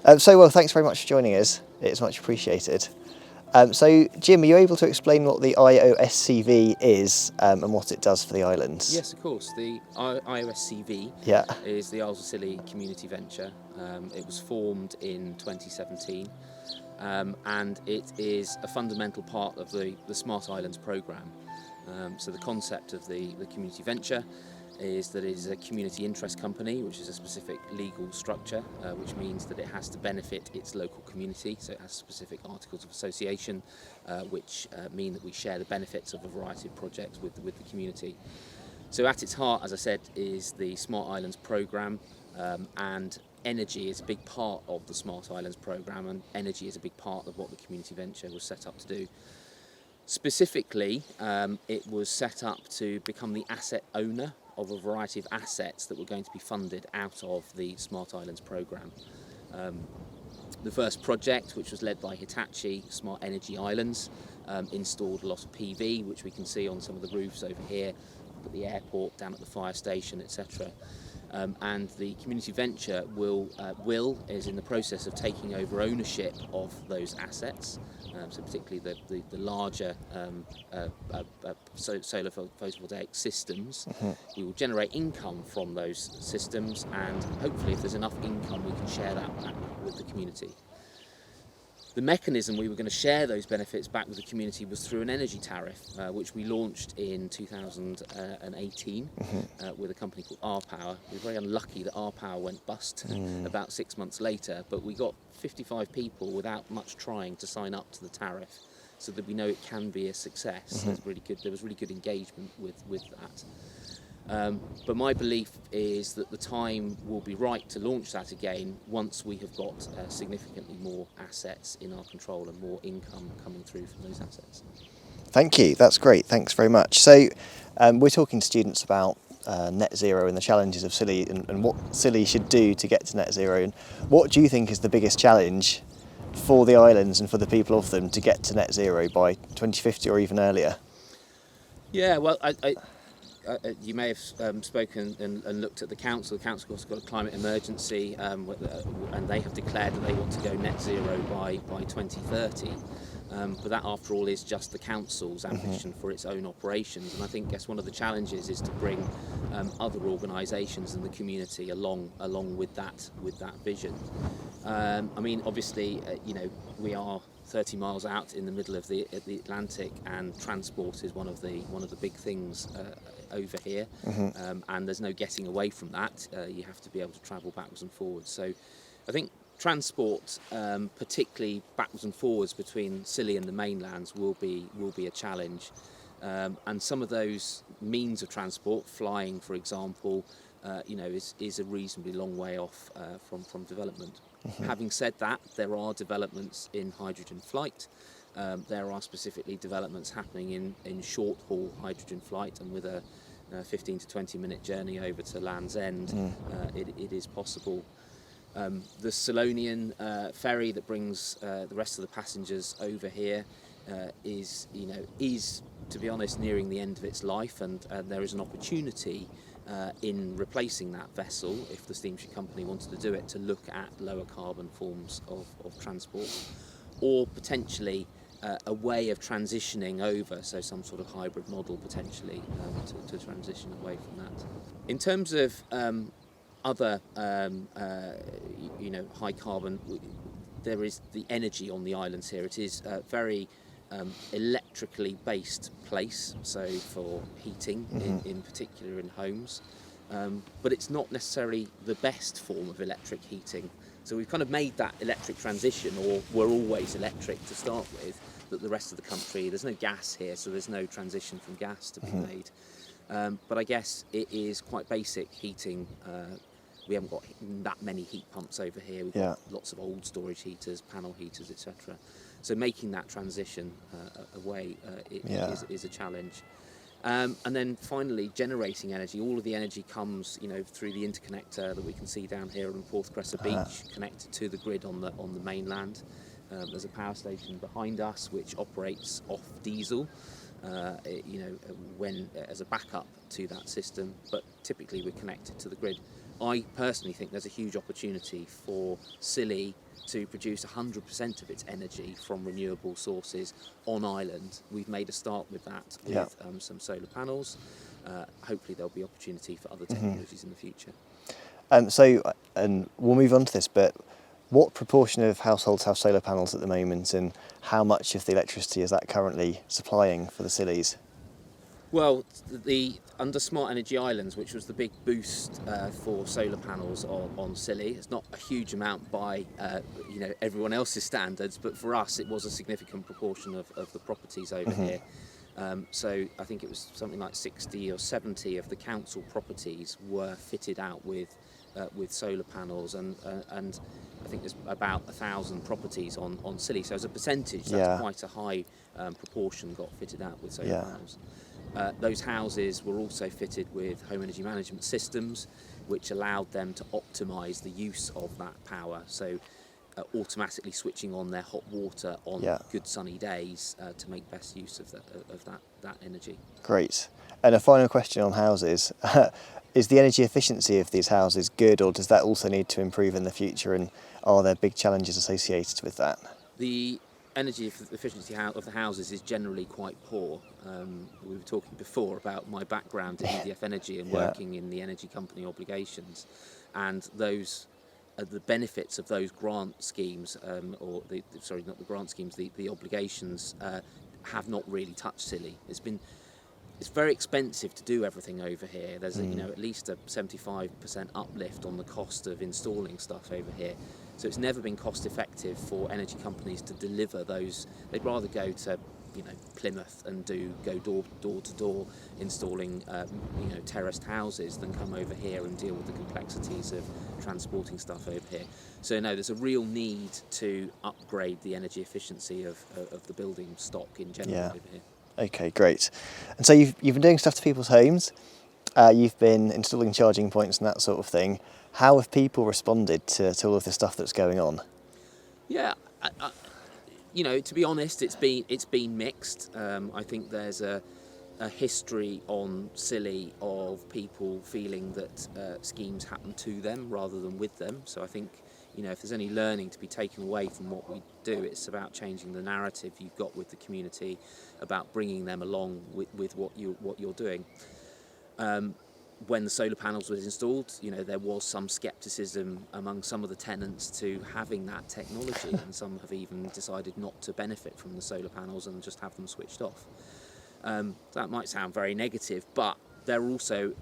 Well, thanks very much for joining us. It's much appreciated. So, Jim, are you able to explain what the IOSCV is and what it does for the islands? Yes, of course. The IOSCV Yeah. is the Isles of Scilly community venture. It was formed in 2017 and it is a fundamental part of the Smart Islands programme. So the concept of the community venture is that it is a community interest company, which is a specific legal structure, which means that it has to benefit its local community. So it has specific articles of association, which mean that we share the benefits of a variety of projects with the community. So at its heart, as I said, is the Smart Islands programme, and energy is a big part of the Smart Islands programme, and energy is a big part of what the community venture was set up to do. Specifically, it was set up to become the asset owner of a variety of assets that were going to be funded out of the Smart Islands programme. The first project, which was led by Hitachi, Smart Energy Islands, installed a lot of PV, which we can see on some of the roofs over here, at the airport, down at the fire station, etc. And the community venture is in the process of taking over ownership of those assets, so particularly the larger solar photovoltaic systems. We will generate income from those systems, and hopefully if there's enough income we can share that back with the community. The mechanism we were going to share those benefits back with the community was through an energy tariff, which we launched in 2018 with a company called R-Power. We were very unlucky that R-Power went bust about 6 months later, but we got 55 people without much trying to sign up to the tariff, so that we know it can be a success. There was really good engagement with that. But my belief is that the time will be right to launch that again once we have got significantly more assets in our control and more income coming through from those assets. Thank you, that's great, thanks very much. So we're talking to students about net zero and the challenges of Scilly and what Scilly should do to get to net zero. And what do you think is the biggest challenge for the islands and for the people of them to get to net zero by 2050 or even earlier? Yeah, well, you may have spoken and looked at the council. The council has got a climate emergency, and they have declared that they want to go net zero by 2030. But that, after all, is just the council's ambition for its own operations. And I think, one of the challenges is to bring other organisations in the community along with that vision. I mean, obviously, we are 30 miles out in the middle of the Atlantic, and transport is one of the big things over here, and there's no getting away from that. You have to be able to travel backwards and forwards. So I think transport, particularly backwards and forwards between Scilly and the mainlands, will be a challenge. And some of those means of transport, flying for example, is a reasonably long way off from development. Having said that, there are developments in hydrogen flight. There are specifically developments happening in short haul hydrogen flight, and with a 15 to 20 minute journey over to Land's End, it is possible. The Scillonian ferry that brings the rest of the passengers over here is, to be honest, nearing the end of its life, and there is an opportunity in replacing that vessel, if the steamship company wanted to do it, to look at lower carbon forms of transport, or potentially a way of transitioning over, so some sort of hybrid model potentially to transition away from that. In terms of other high carbon, there is the energy on the islands here. It is very electrically based place, so for heating in particular in homes, but it's not necessarily the best form of electric heating. So we've kind of made that electric transition, or we're always electric to start with, but the rest of the country, there's no gas here, so there's no transition from gas to be made. But I guess it is quite basic heating. We haven't got that many heat pumps over here. We've got lots of old storage heaters, panel heaters, etc. So making that transition away is a challenge. And then finally, generating energy. All of the energy comes, through the interconnector that we can see down here on Porthcressa Beach, connected to the grid on the mainland. There's a power station behind us which operates off diesel, when as a backup to that system. But typically we're connected to the grid. I personally think there's a huge opportunity for Scilly to produce 100% of its energy from renewable sources on island. We've made a start with that with some solar panels. Hopefully there'll be opportunity for other technologies in the future. And we'll move on to this, but what proportion of households have solar panels at the moment, and how much of the electricity is that currently supplying for the Scillies? Well, under Smart Energy Islands, which was the big boost for solar panels on Scilly, it's not a huge amount by everyone else's standards, but for us it was a significant proportion of the properties over here. So I think it was something like 60 or 70 of the council properties were fitted out with solar panels, and I think there's about 1,000 properties on Scilly. So as a percentage, that's quite a high proportion got fitted out with solar panels. Those houses were also fitted with home energy management systems, which allowed them to optimise the use of that power. So automatically switching on their hot water on good sunny days to make best use of that energy. Great. And a final question on houses. Is the energy efficiency of these houses good, or does that also need to improve in the future, and are there big challenges associated with that? The energy efficiency of the houses is generally quite poor. We were talking before about my background in EDF Energy and working in the energy company obligations, and those the benefits of those grant schemes, not the grant schemes, the obligations have not really touched Scilly. It's very expensive to do everything over here. There's at least a 75% uplift on the cost of installing stuff over here. So it's never been cost effective for energy companies to deliver those. They'd rather go to Plymouth and go door to door installing terraced houses than come over here and deal with the complexities of transporting stuff over here. So no, there's a real need to upgrade the energy efficiency of the building stock in general over here. Okay, great. And so you've been doing stuff to people's homes. You've been installing charging points and that sort of thing. How have people responded to all of the stuff that's going on? Yeah, to be honest, it's been mixed. I think there's a history on Scilly of people feeling that schemes happen to them rather than with them. So I think if there's any learning to be taken away from what we do, it's about changing the narrative you've got with the community, about bringing them along with what you're doing. When the solar panels were installed, there was some scepticism among some of the tenants to having that technology, and some have even decided not to benefit from the solar panels and just have them switched off. That might sound very negative, but there are also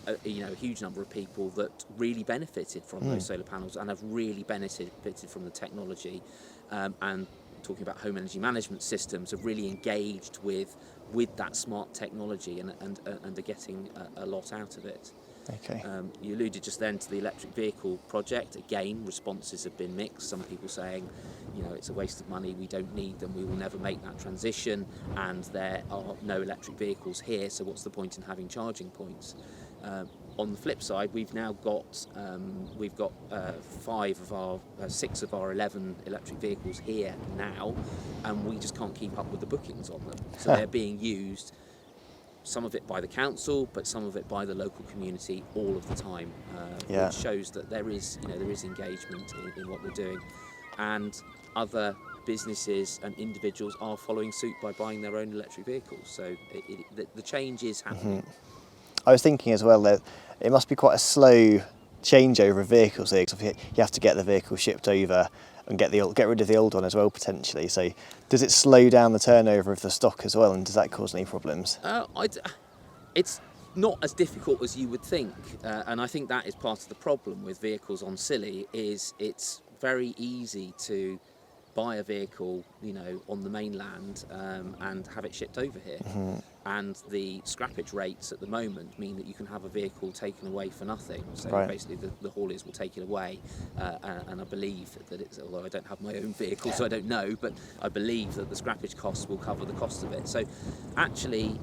a huge number of people that really benefited from those solar panels and have really benefited from the technology, and talking about home energy management systems, have really engaged with that smart technology and are getting a lot out of it. Okay. You alluded just then to the electric vehicle project. Again, responses have been mixed. Some people saying, it's a waste of money, we don't need them, we will never make that transition, and there are no electric vehicles here, so what's the point in having charging points? On the flip side, we've now got 6 of our 11 electric vehicles here now, and we just can't keep up with the bookings on them. So they're being used, some of it by the council, but some of it by the local community all of the time, which shows that there is engagement in what we're doing, and other businesses and individuals are following suit by buying their own electric vehicles. So the change is happening. I was thinking as well that it must be quite a slow changeover of vehicles here, because you have to get the vehicle shipped over and get rid of the old one as well, potentially. So does it slow down the turnover of the stock as well, and does that cause any problems? It's not as difficult as you would think, and I think that is part of the problem with vehicles on Scilly. Is it's very easy to buy a vehicle, on the mainland and have it shipped over here. And the scrappage rates at the moment mean that you can have a vehicle taken away for nothing. So basically the hauliers will take it away, and I believe that it's, although I don't have my own vehicle, so I don't know, but I believe that the scrappage costs will cover the cost of it. So actually,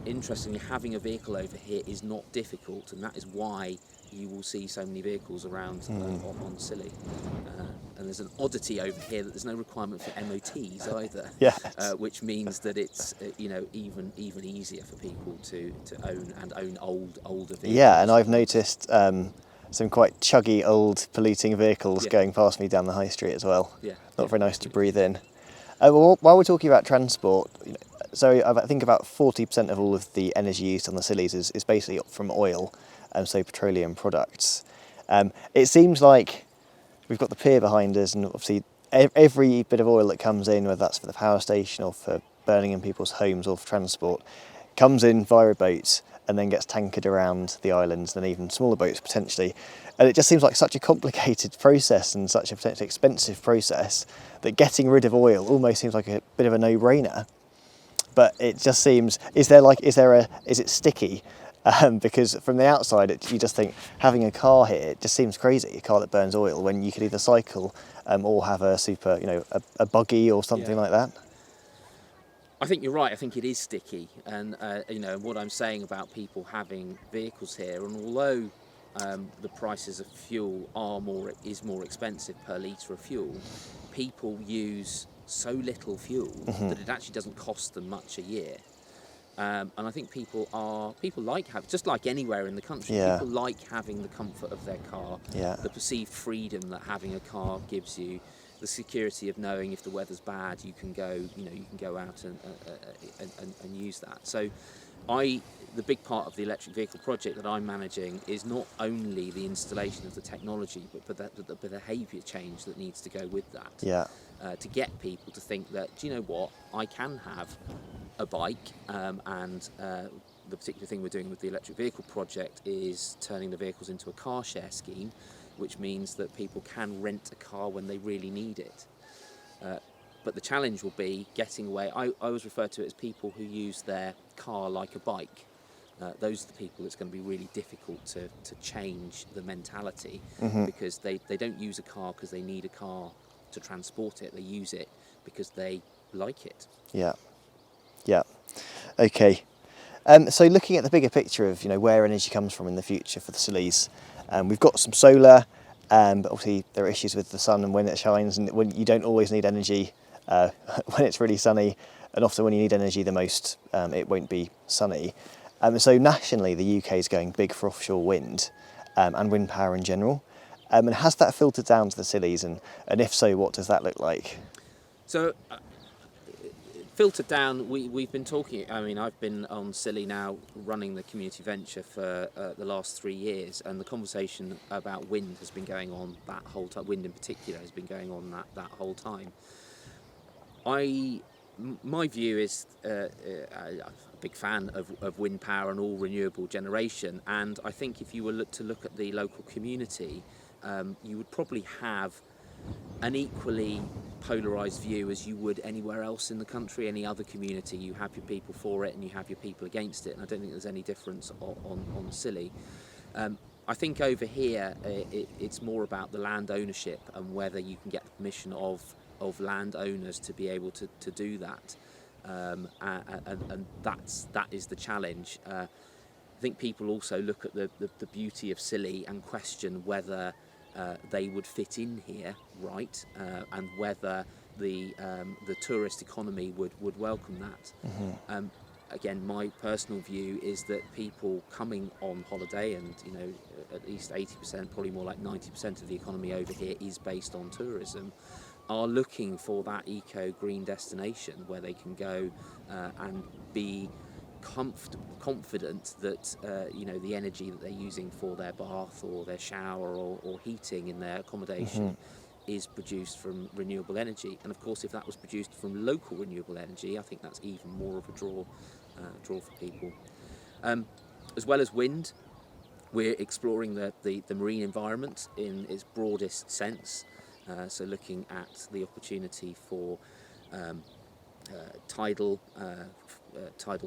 interestingly, having a vehicle over here is not difficult, and that is why you will see so many vehicles around on Scilly. there's an oddity over here that there's no requirement for MOTs either. Yes. Which means that it's even easier for people to own older vehicles. Yeah, and I've noticed some quite chuggy old polluting vehicles going past me down the high street as well. Yeah. Not very nice to breathe in. Well, while we're talking about transport, so I think about 40% of all of the energy used on the Scillies is basically from oil, so petroleum products. It seems like we've got the pier behind us, and obviously every bit of oil that comes in, whether that's for the power station or for burning in people's homes or for transport, comes in via a boat and then gets tankered around the islands, and even smaller boats potentially. And it just seems like such a complicated process and such a potentially expensive process that getting rid of oil almost seems like a bit of a no-brainer. But it just seems, is it sticky? Because from the outside, you just think having a car here, it just seems crazy, a car that burns oil, when you could either cycle or have a a buggy or something like that. I think you're right. I think it is sticky, and what I'm saying about people having vehicles here, and although the prices of fuel is more expensive per litre of fuel, people use so little fuel that it actually doesn't cost them much a year. And I think people like just like anywhere in the country, people like having the comfort of their car, the perceived freedom that having a car gives you, the security of knowing if the weather's bad, you can go out and use that. So the big part of the electric vehicle project that I'm managing is not only the installation of the technology, but the behaviour change that needs to go with that. Yeah. To get people to think that, do you know what, I can have a bike, and the particular thing we're doing with the electric vehicle project is turning the vehicles into a car share scheme, which means that people can rent a car when they really need it. But the challenge will be getting away. I always refer to it as people who use their car like a bike. Those are the people that's going to be really difficult to change the mentality, because they don't use a car because they need a car to transport it. They use it because they like it. Yeah. Okay. So looking at the bigger picture of where energy comes from in the future for the Scillies, we've got some solar, but obviously there are issues with the sun and when it shines, and when you don't always need energy when it's really sunny, and often when you need energy the most, it won't be sunny. So nationally, the UK is going big for offshore wind and wind power in general. And has that filtered down to the Scillies, and if so, what does that look like? So, filtered down, we've been talking, I've been on Scilly now running the community venture for the last 3 years, and the conversation about wind has been going on that whole time. Wind in particular has been going on that whole time. My view is I'm a big fan of wind power and all renewable generation, and I think if you were to look at the local community, you would probably have an equally polarised view as you would anywhere else in the country, any other community. You have your people for it and you have your people against it, and I don't think there's any difference on Scilly. I think over here it's more about the land ownership and whether you can get the permission of landowners to be able to do that, and that is the challenge. I think people also look at the beauty of Scilly and question whether they would fit in here, right, and whether the tourist economy would welcome that. Again, my personal view is that people coming on holiday, and at least 80%, probably more like 90% of the economy over here is based on tourism, are looking for that eco-green destination where they can go and be confident that the energy that they're using for their bath or their shower or heating in their accommodation is produced from renewable energy. And of course, if that was produced from local renewable energy, I think that's even more of a draw for people. As well as wind, we're exploring the marine environment in its broadest sense. So looking at the opportunity for tidal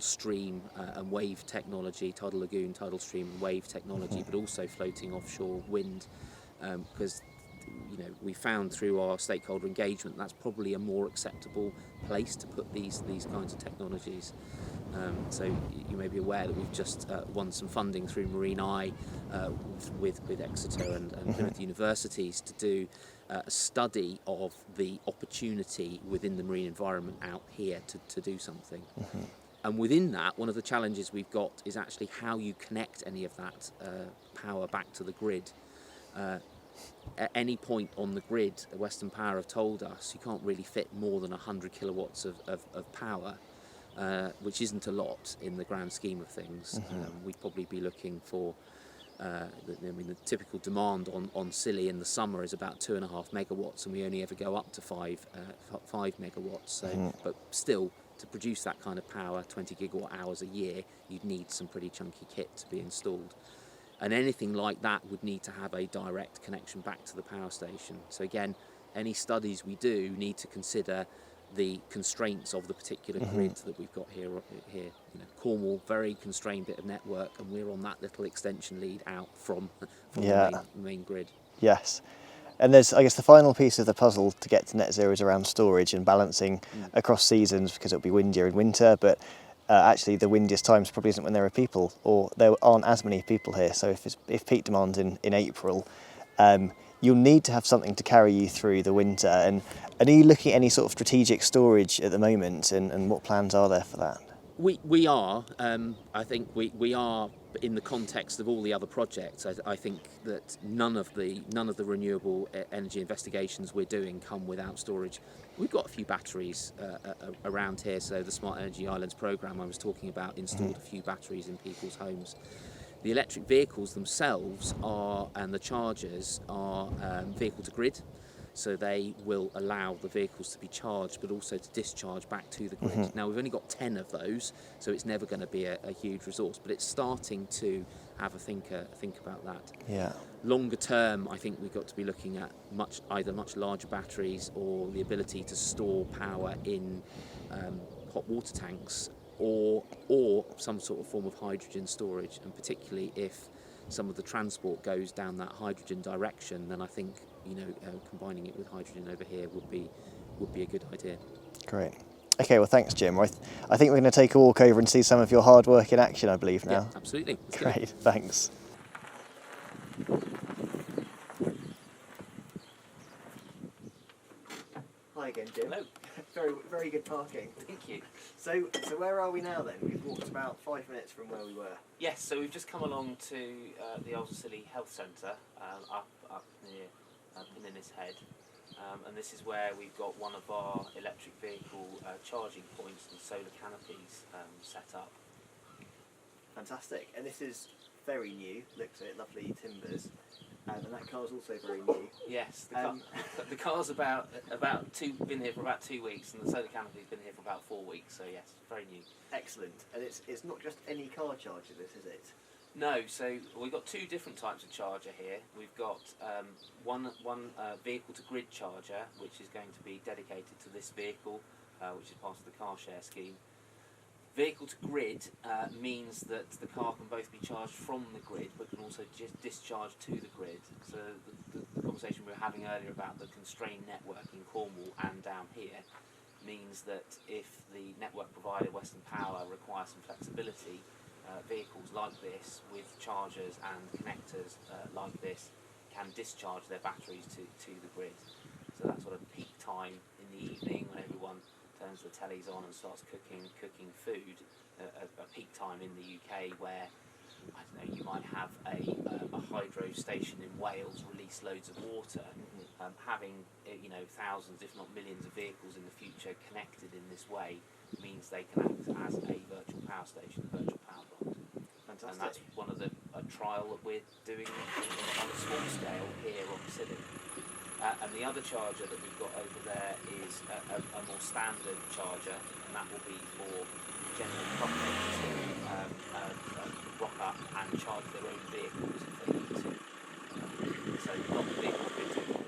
stream and wave technology, tidal lagoon, tidal stream and wave technology, but also floating offshore wind, because we found through our stakeholder engagement that's probably a more acceptable place to put these kinds of technologies. So you may be aware that we've just won some funding through Marine Eye with Exeter and Plymouth universities to do a study of the opportunity within the marine environment out here to do something. And within that, one of the challenges we've got is actually how you connect any of that power back to the grid. At any point on the grid, Western Power have told us you can't really fit more than 100 kilowatts of power, which isn't a lot in the grand scheme of things. We'd probably be looking for, the typical demand on Scilly in the summer is about 2.5 megawatts, and we only ever go up to 5 megawatts. So, but still, to produce that kind of power, 20 gigawatt hours a year, you'd need some pretty chunky kit to be installed. And anything like that would need to have a direct connection back to the power station. So again, any studies we do need to consider the constraints of the particular grid that we've got here. Cornwall, very constrained bit of network, and we're on that little extension lead out from the main grid. Yes. And there's, I guess, the final piece of the puzzle to get to net zero is around storage and balancing across seasons, because it'll be windier in winter, but actually the windiest times probably isn't when there are people, or there aren't as many people here. So if peak demand's in April, you'll need to have something to carry you through the winter. And are you looking at any sort of strategic storage at the moment, and what plans are there for that? We are. I think we are in the context of all the other projects. I think that none of the renewable energy investigations we're doing come without storage. We've got a few batteries around here. So the Smart Energy Islands programme I was talking about installed a few batteries in people's homes. The electric vehicles themselves and the chargers are vehicle to grid. So they will allow the vehicles to be charged, but also to discharge back to the grid. Now, we've only got 10 of those, so it's never going to be a huge resource, but it's starting to have a think about that. Yeah. Longer term, I think we've got to be looking at either much larger batteries or the ability to store power in hot water tanks or some sort of form of hydrogen storage, and particularly if some of the transport goes down that hydrogen direction, then I think combining it with hydrogen over here would be a good idea. Great. Okay, well, thanks, Jim. I think we're going to take a walk over and see some of your hard work in action, I believe, now. Yeah, absolutely. Great, thanks. Hi again, Jim. Hello. Very, very good parking. Thank you. So where are we now then? We've walked about 5 minutes from where we were. Yes, so we've just come along to the Isles of Scilly Health Centre up near Penryn Head, and this is where we've got one of our electric vehicle charging points and solar canopies set up. Fantastic, and this is very new. Looks at it, lovely timbers, and that car's also very new. Yes, the car's been here for about 2 weeks, and the solar canopy's been here for about 4 weeks. So yes, very new. Excellent, and it's not just any car charger, this, is it? No, so we've got two different types of charger here. We've got one vehicle to grid charger, which is going to be dedicated to this vehicle, which is part of the car share scheme. Vehicle to grid means that the car can both be charged from the grid, but can also just discharge to the grid. So the conversation we were having earlier about the constrained network in Cornwall and down here means that if the network provider, Western Power, requires some flexibility, vehicles like this with chargers and connectors like this can discharge their batteries to the grid. So that sort of peak time in the evening when everyone turns the tellies on and starts cooking food, a peak time in the UK where, I don't know, you might have a hydro station in Wales release loads of water. Having thousands, if not millions, of vehicles in the future connected in this way means they can act as a virtual power station, a virtual power plant. Fantastic. And that's one of a trial that we're doing on a small scale here on Scilly. And the other charger that we've got over there is a more standard charger, and that will be for general public to rock up and charge their own vehicles if they need to. So not vehicle fitted